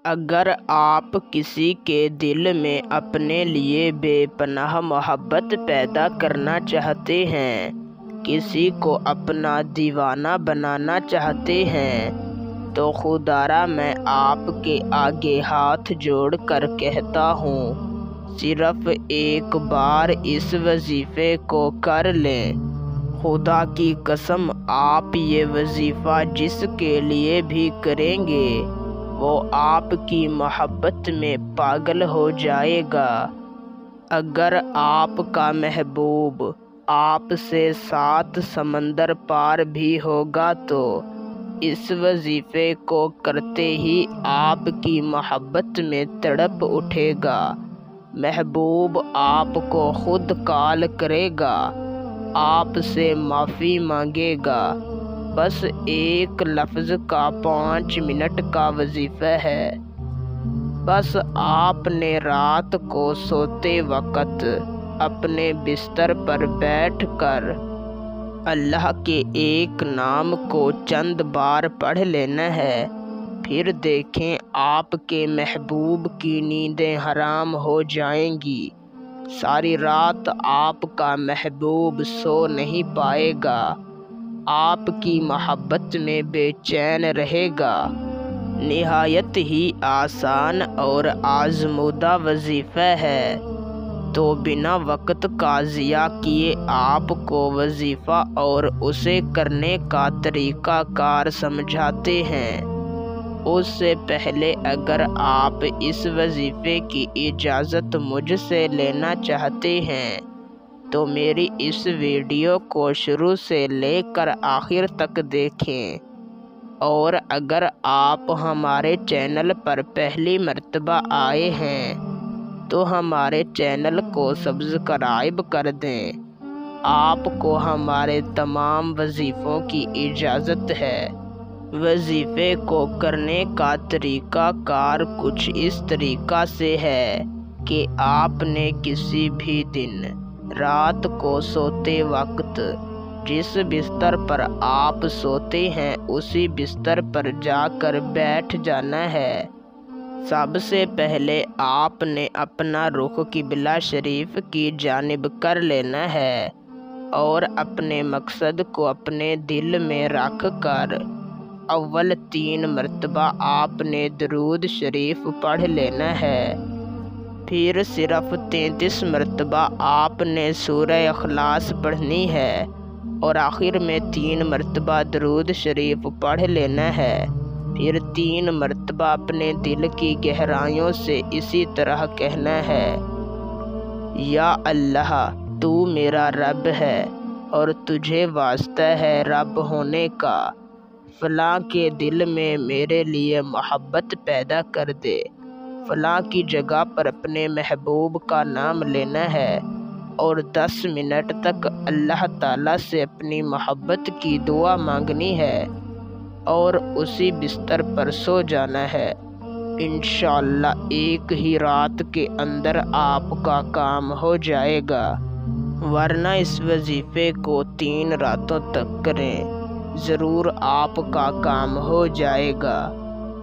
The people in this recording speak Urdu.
اگر آپ کسی کے دل میں اپنے لیے بے پناہ محبت پیدا کرنا چاہتے ہیں، کسی کو اپنا دیوانہ بنانا چاہتے ہیں، تو خدارا میں آپ کے آگے ہاتھ جوڑ کر کہتا ہوں، صرف ایک بار اس وظیفے کو کر لیں۔ خدا کی قسم آپ یہ وظیفہ جس کے لیے بھی کریں گے وہ آپ کی محبت میں پاگل ہو جائے گا۔ اگر آپ کا محبوب آپ سے 7 سمندر پار بھی ہوگا تو اس وظیفے کو کرتے ہی آپ کی محبت میں تڑپ اٹھے گا۔ محبوب آپ کو خود کال کرے گا، آپ سے معافی مانگے گا۔ بس ایک لفظ کا 5 منٹ کا وظیفہ ہے۔ بس آپ نے رات کو سوتے وقت اپنے بستر پر بیٹھ کر اللہ کے ایک نام کو چند بار پڑھ لینا ہے، پھر دیکھیں آپ کے محبوب کی نیندیں حرام ہو جائیں گی۔ ساری رات آپ کا محبوب سو نہیں پائے گا، آپ کی محبت میں بے چین رہے گا۔ نہایت ہی آسان اور آزمودہ وظیفہ ہے، تو بنا وقت کا ضیاع کیے آپ کو وظیفہ اور اسے کرنے کا طریقہ کار سمجھاتے ہیں۔ اس سے پہلے اگر آپ اس وظیفے کی اجازت مجھ سے لینا چاہتے ہیں تو میری اس ویڈیو کو شروع سے لے کر آخر تک دیکھیں، اور اگر آپ ہمارے چینل پر پہلی مرتبہ آئے ہیں تو ہمارے چینل کو سبسکرائب کر دیں۔ آپ کو ہمارے تمام وظیفوں کی اجازت ہے۔ وظیفے کو کرنے کا طریقہ کار کچھ اس طریقہ سے ہے کہ آپ نے کسی بھی دن رات کو سوتے وقت جس بستر پر آپ سوتے ہیں اسی بستر پر جا کر بیٹھ جانا ہے۔ سب سے پہلے آپ نے اپنا رخ قبلہ شریف کی جانب کر لینا ہے اور اپنے مقصد کو اپنے دل میں رکھ کر اول 3 مرتبہ آپ نے درود شریف پڑھ لینا ہے۔ پھر صرف 33 مرتبہ آپ نے سورہ اخلاص پڑھنی ہے اور آخر میں 3 مرتبہ درود شریف پڑھ لینا ہے۔ پھر 3 مرتبہ اپنے دل کی گہرائیوں سے اسی طرح کہنا ہے، یا اللہ تو میرا رب ہے اور تجھے واسطہ ہے رب ہونے کا، فلاں کے دل میں میرے لیے محبت پیدا کر دے۔ فلاں کی جگہ پر اپنے محبوب کا نام لینا ہے اور 10 منٹ تک اللہ تعالیٰ سے اپنی محبت کی دعا مانگنی ہے اور اسی بستر پر سو جانا ہے۔ انشاءاللہ ایک ہی رات کے اندر آپ کا کام ہو جائے گا، ورنہ اس وظیفے کو 3 راتوں تک کریں، ضرور آپ کا کام ہو جائے گا۔